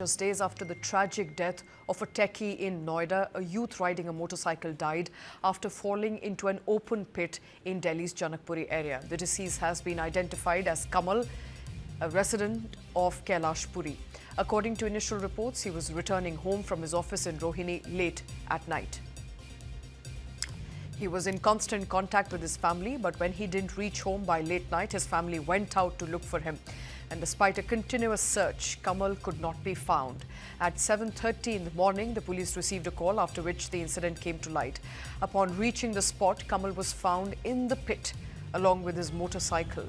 Just days after the tragic death of a techie in Noida, a youth riding a motorcycle died after falling into an open pit in Delhi's Janakpuri area. The deceased has been identified as Kamal, a resident of Kailashpuri. According to initial reports, he was returning home from his office in Rohini late at night. He was in constant contact with his family, but when he didn't reach home by late night, his family went out to look for him. And despite a continuous search, Kamal could not be found. At 7:30 in the morning, the police received a call, after which the incident came to light. Upon reaching the spot, Kamal was found in the pit along with his motorcycle.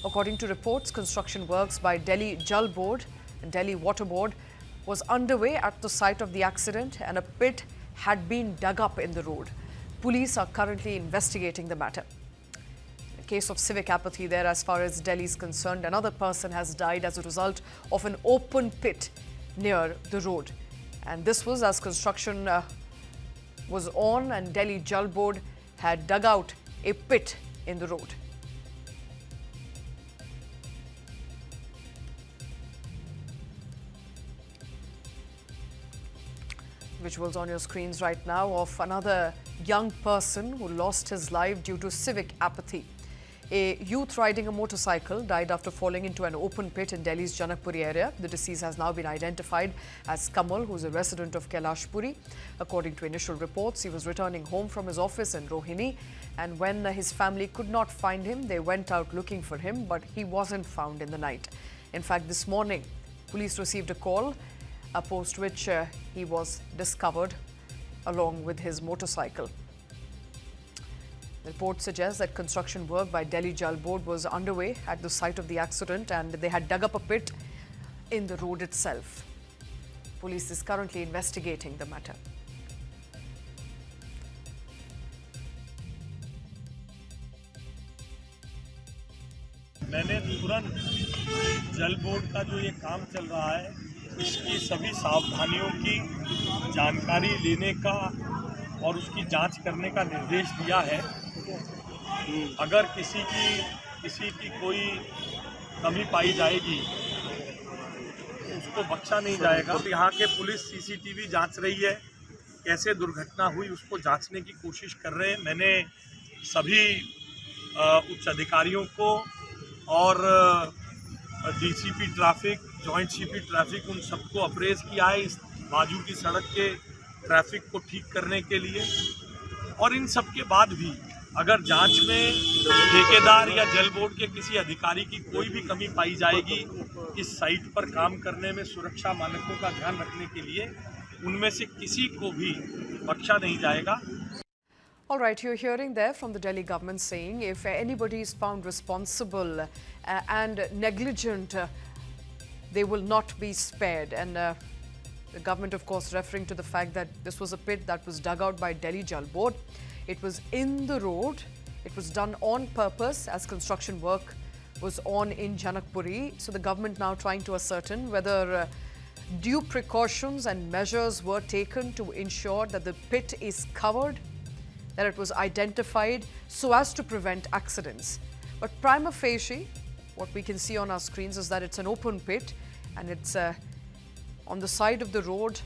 According to reports, construction works by Delhi Jal Board and Delhi Water Board was underway at the site of the accident, and a pit had been dug up in the road. Police are currently investigating the matter. Case of civic apathy there as far as Delhi is concerned. Another person has died as a result of an open pit near the road. And this was as construction was on and Delhi Jal Board had dug out a pit in the road. Visuals on your screens right now of another young person who lost his life due to civic apathy. A youth riding a motorcycle died after falling into an open pit in Delhi's Janakpuri area. The deceased has now been identified as Kamal, who is a resident of Kailashpuri. According to initial reports, he was returning home from his office in Rohini, and when his family could not find him, they went out looking for him, but he wasn't found in the night. In fact, this morning, police received a call, post which he was discovered along with his motorcycle. The report suggests that construction work by Delhi Jal Board was underway at the site of the accident, and they had dug up a pit in the road itself. Police is currently investigating the matter. मैंने तुरंत जल board का जो ये काम चल रहा है, इसकी सभी सावधानियों की जानकारी लेने का और उसकी जांच करने का निर्देश दिया है। अगर किसी की कोई कमी पाई जाएगी तो उसको बख्शा नहीं जाएगा। तो यहाँ के पुलिस सीसीटीवी जांच रही है, कैसे दुर्घटना हुई उसको जांचने की कोशिश कर रहे हैं। मैंने सभी उच्च अधिकारियों को और DCP traffic, joint CP traffic, उन सबको अप्रेज किया है इस बाजू की सड़क के ट्रैफिक को ठीक करने के लिए। और इन सब के बाद भी अगर जांच में ठेकेदार या जल बोर्ड के किसी अधिकारी की कोई भी कमी पाई जाएगी इस साइट पर काम करने में सुरक्षा मानकों का ध्यान रखने के लिए, उनमें से किसी को भी बख्शा नहीं जाएगा। All right, you're hearing there from the Delhi government saying if anybody is found responsible and negligent, they will not be spared. And the government, of course, referring to the fact that this was a pit that was dug out by Delhi Jal Board. It was in the road. It was done on purpose as construction work was on in Janakpuri. So the government now trying to ascertain whether due precautions and measures were taken to ensure that the pit is covered, that it was identified so as to prevent accidents. But prima facie, what we can see on our screens is that it's an open pit and it's on the side of the road.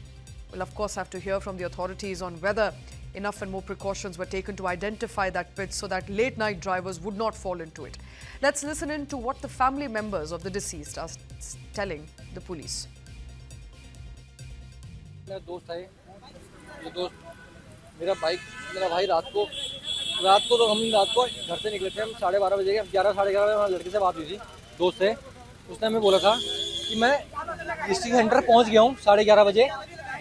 We'll of course have to hear from the authorities on whether enough and more precautions were taken to identify that pit so that late night drivers would not fall into it. Let's listen in to what the family members of the deceased are telling the police. मेरा दोस्त है, ये दोस्त मेरा भाई रात को तो हम रात को घर से निकले थे। हम 12:30 बजे 11 साढ़े 11 बजे लड़के से बात हुई थी, दोस्त से। उसने हमें बोला था कि मैं डिस्ट्रिक्ट सेंटर पहुंच गया हूं 11:30 बजे,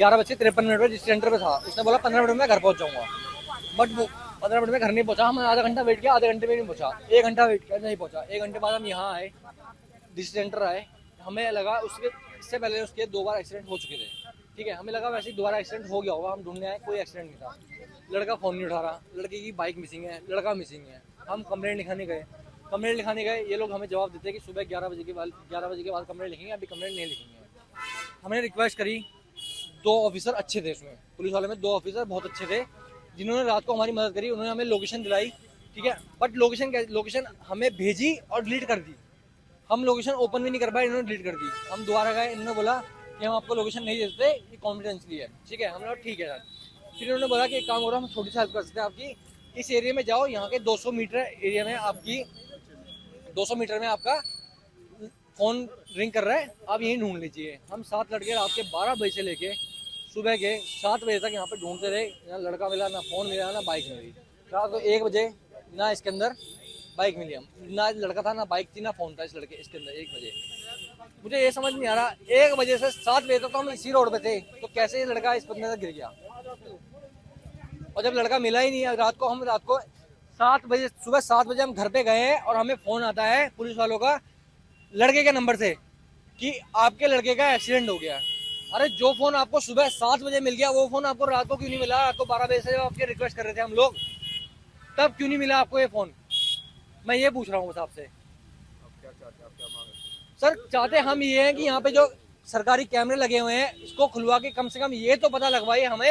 11:53 पर डिस्ट्रिक्ट सेंटर पे था। उसने बोला 15 मिनट में घर पहुंच जाऊंगा, बट वो 15 मिनट में घर नहीं पहुंचा। हमने आधा घंटा वेट किया, आधे घंटे में नहीं पहुंचा। 1 घंटा वेट किया, नहीं पहुंचा। 1 घंटे बाद हम यहाँ आए, डिस्ट्रिक्ट सेंटर आए। हमें लगा इससे पहले उसके 2 बार एक्सीडेंट हो चुके थे, ठीक है। हमें लगा वैसे ही दोबारा एक्सीडेंट हो गया होगा। हम ढूंढने आए, कोई एक्सीडेंट नहीं था। लड़का फ़ोन नहीं उठा रहा, लड़के की बाइक मिसिंग है, लड़का मिसिंग है। हम कंप्लेंट लिखाने गए। ये लोग हमें जवाब देते हैं कि सुबह 11 बजे के बाद कंप्लेंट लिखेंगे, अभी कंप्लेंट नहीं लिखेंगे। हमने रिक्वेस्ट करी, 2 ऑफिसर अच्छे थे उसमें, पुलिस वाले में 2 ऑफिसर बहुत अच्छे थे, जिन्होंने रात को हमारी मदद करी। उन्होंने हमें लोकेशन दिलाई, ठीक है। बट लोकेशन हमें भेजी और डिलीट कर दी। हम लोकेशन ओपन भी नहीं कर पाए, इन्होंने डिलीट कर दी। हम दोबारा गए, इन्होंने बोला कि हम आपको लोकेशन नहीं दे सकते, ये कॉन्फिडेंशियली है, ठीक है। हमने ठीक है सर। फिर उन्होंने बोला कि एक काम करो, हम छोटी सी हेल्प कर सकते हैं आपकी, इस एरिया में जाओ, यहाँ के 200 मीटर एरिया में आपकी 200 मीटर में आपका फ़ोन रिंग कर रहा है, आप यहीं ढूंढ लीजिए। हम 7 लड़के रात के 12 बजे से लेके सुबह के 7 बजे तक यहाँ पे ढूंढते रहे, ना लड़का मिला, ना फ़ोन मिला, ना बाइक मिली। रात को 1 बजे ना इसके अंदर बाइक मिली, हम ना लड़का था, ना बाइक थी, ना फ़ोन था इस लड़के इसके अंदर 1 बजे। मुझे ये समझ नहीं आ रहा, 1 बजे से 7 बजे तक तो हम इसी रोड पे थे, तो कैसे ये लड़का इस बंदे से गिर गया। और जब लड़का मिला ही नहीं, रात को 7 बजे, सुबह 7 बजे हम घर पे गए हैं और हमें फ़ोन आता है पुलिस वालों का लड़के के नंबर से कि आपके लड़के का एक्सीडेंट हो गया। अरे जो फ़ोन आपको सुबह 7 बजे मिल गया, वो फ़ोन आपको रात को क्यों नहीं मिला? रात को 12 बजे से आपके रिक्वेस्ट कर रहे थे हम लोग, तब क्यों नहीं मिला आपको ये फ़ोन? मैं ये पूछ रहा हूँ आपसे। सर चाहते हम ये हैं कि यहाँ पे जो सरकारी कैमरे लगे हुए हैं, इसको खुलवा के कम से कम ये तो पता लगवाइए, हमें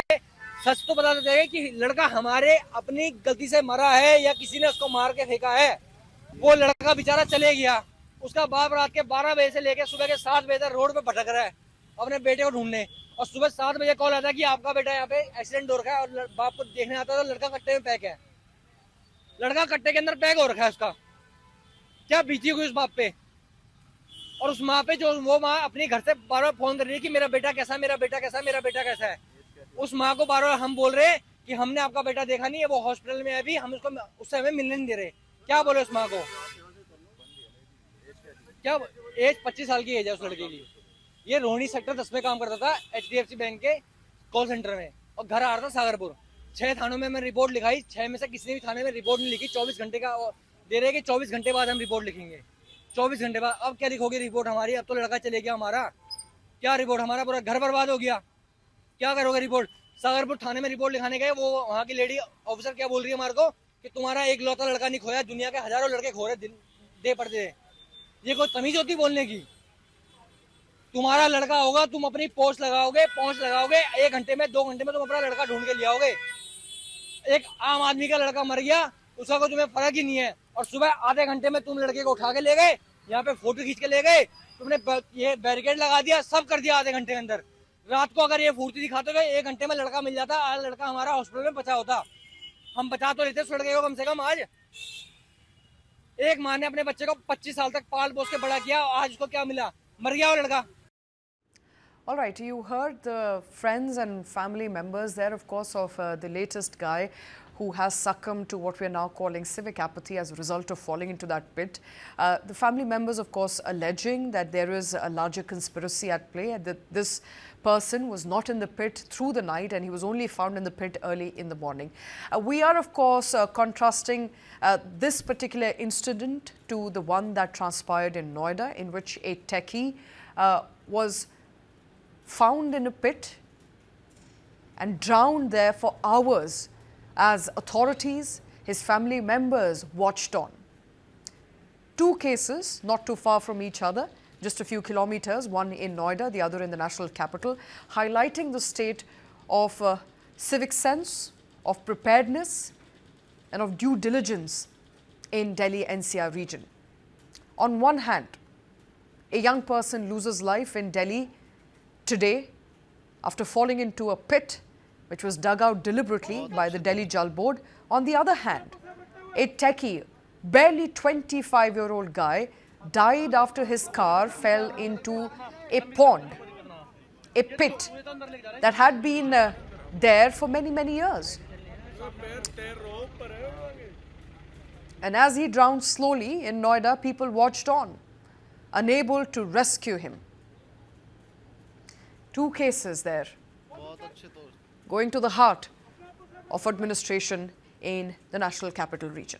सच तो पता चलेगा कि लड़का हमारे अपनी गलती से मरा है या किसी ने उसको मार के फेंका है। वो लड़का बेचारा चले गया, उसका बाप रात के 12 बजे से लेकर सुबह के 7 बजे तक रोड पे भटक रहा है अपने बेटे को ढूंढने, और सुबह 7 बजे कॉल आता है कि आपका बेटा यहाँ पे एक्सीडेंट हो रखा है, और बाप को देखने आता है तो लड़का कट्टे में पैक है। लड़का कट्टे के अंदर पैक हो रखा है, उसका क्या बीती हुई उस बाप पे। और उस माँ पे, जो वो माँ अपने घर से बार बार फोन कर रही है कि मेरा बेटा कैसा, मेरा बेटा कैसा, मेरा बेटा कैसा है। उस माँ को बार बार हम बोल रहे हैं कि हमने आपका बेटा देखा नहीं है, वो हॉस्पिटल में है अभी, हम उसको उससे हमें मिलने नहीं दे रहे। क्या बोले उस माँ को? क्या एज 25 साल की एज है उस लड़के की। ये रोहिणी सेक्टर 10 में काम करता था HDFC बैंक के कॉल सेंटर में, और घर आ रहा था सागरपुर। 6 थानों में मैं रिपोर्ट लिखाई, 6 में से किसी भी थाने में रिपोर्ट नहीं लिखी। 24 घंटे का दे रहे कि 24 घंटे बाद हम रिपोर्ट लिखेंगे। 24 घंटे बाद अब क्या लिखोगे रिपोर्ट हमारी? अब तो लड़का चले गया हमारा, क्या रिपोर्ट? हमारा पूरा घर बर्बाद हो गया, क्या करोगे रिपोर्ट? सागरपुर थाने में रिपोर्ट लिखाने गए, वो वहाँ की लेडी ऑफिसर क्या बोल रही है हमारे को कि तुम्हारा एक लौता लड़का नहीं खोया, दुनिया के हजारों लड़के खो रहे दे पड़ते। ये कोई तमीज होती बोलने की? तुम्हारा लड़का होगा, तुम अपनी पोस्ट लगाओगे, पहुंच लगाओगे, 1 घंटे में 2 घंटे में तुम अपना लड़का ढूंढ के ले आओगे। एक आम आदमी का लड़का मर गया, उसका कोई तुम्हें फर्क ही नहीं है, और सुबह आधे घंटे में तुम लड़के को उठा के ले गए, यहाँ पे फोटो खींच के ले गए, तुमने ये बैरिकेड लगा दिया, सब कर दिया आधे घंटे के अंदर। रात को अगर ये फुर्ती दिखाते हुए 1 घंटे में लड़का मिल जाता, आज लड़का हमारा हॉस्पिटल में बचा होता। हम बचा तो लेते उस लड़के को कम से कम। आज एक माँ ने अपने बच्चे को 25 साल तक पाल पोस के बड़ा किया, आज उसको क्या मिला? मर गया वो लड़का। All right, you heard the friends and family members there, of course, of the latest guy who has succumbed to what we are now calling civic apathy as a result of falling into that pit. The family members, of course, alleging that there is a larger conspiracy at play, and that this person was not in the pit through the night and he was only found in the pit early in the morning. We are, of course, contrasting this particular incident to the one that transpired in Noida, in which a techie was found in a pit and drowned there for hours as authorities, his family members watched on. 2 cases not too far from each other, just a few kilometers, one in Noida, the other in the national capital, highlighting the state of civic sense, of preparedness and of due diligence in Delhi NCR region. On one hand, a young person loses life in Delhi today after falling into a pit which was dug out deliberately by the Delhi Jal Board. On the other hand, a techie, barely 25-year-old guy, died after his car fell into a pond, a pit that had been there for many, many years. And as he drowned slowly in Noida, people watched on, unable to rescue him. 2 cases there, going to the heart of administration in the National Capital Region.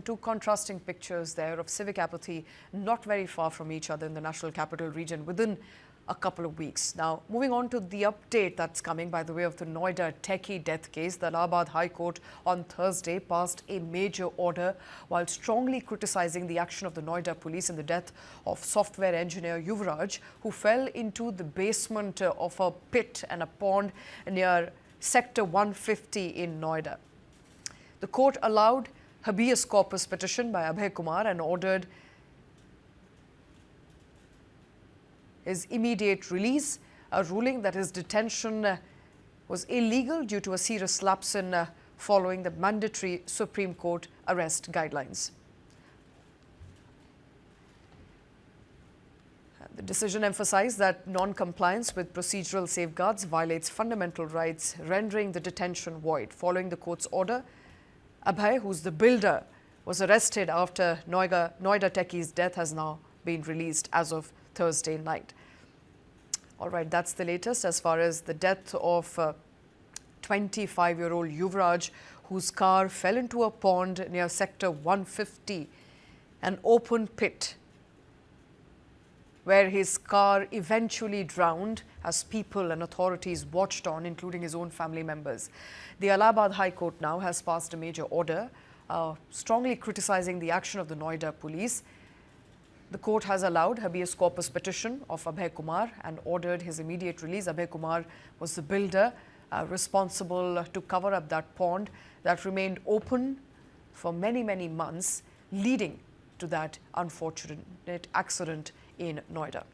Two contrasting pictures there of civic apathy not very far from each other in the national capital region within a couple of weeks. Now, moving on to the update that's coming by the way of the Noida techie death case, the Allahabad High Court on Thursday passed a major order while strongly criticizing the action of the Noida police in the death of software engineer Yuvraj, who fell into the basement of a pit and a pond near Sector 150 in Noida. The court allowed habeas corpus petition by Abhay Kumar and ordered his immediate release, a ruling that his detention was illegal due to a serious lapse in following the mandatory Supreme Court arrest guidelines. The decision emphasized that non-compliance with procedural safeguards violates fundamental rights, rendering the detention void. Following the court's order, Abhay, who's the builder, was arrested after Noida techie's death, has now been released as of Thursday night. All right, that's the latest as far as the death of 25-year-old Yuvraj, whose car fell into a pond near Sector 150, an open pit, where his car eventually drowned as people and authorities watched on, including his own family members. The Allahabad High Court now has passed a major order strongly criticizing the action of the Noida police. The court has allowed habeas corpus petition of Abhay Kumar and ordered his immediate release. Abhay Kumar was the builder responsible to cover up that pond that remained open for many, many months, leading to that unfortunate accident in Noida.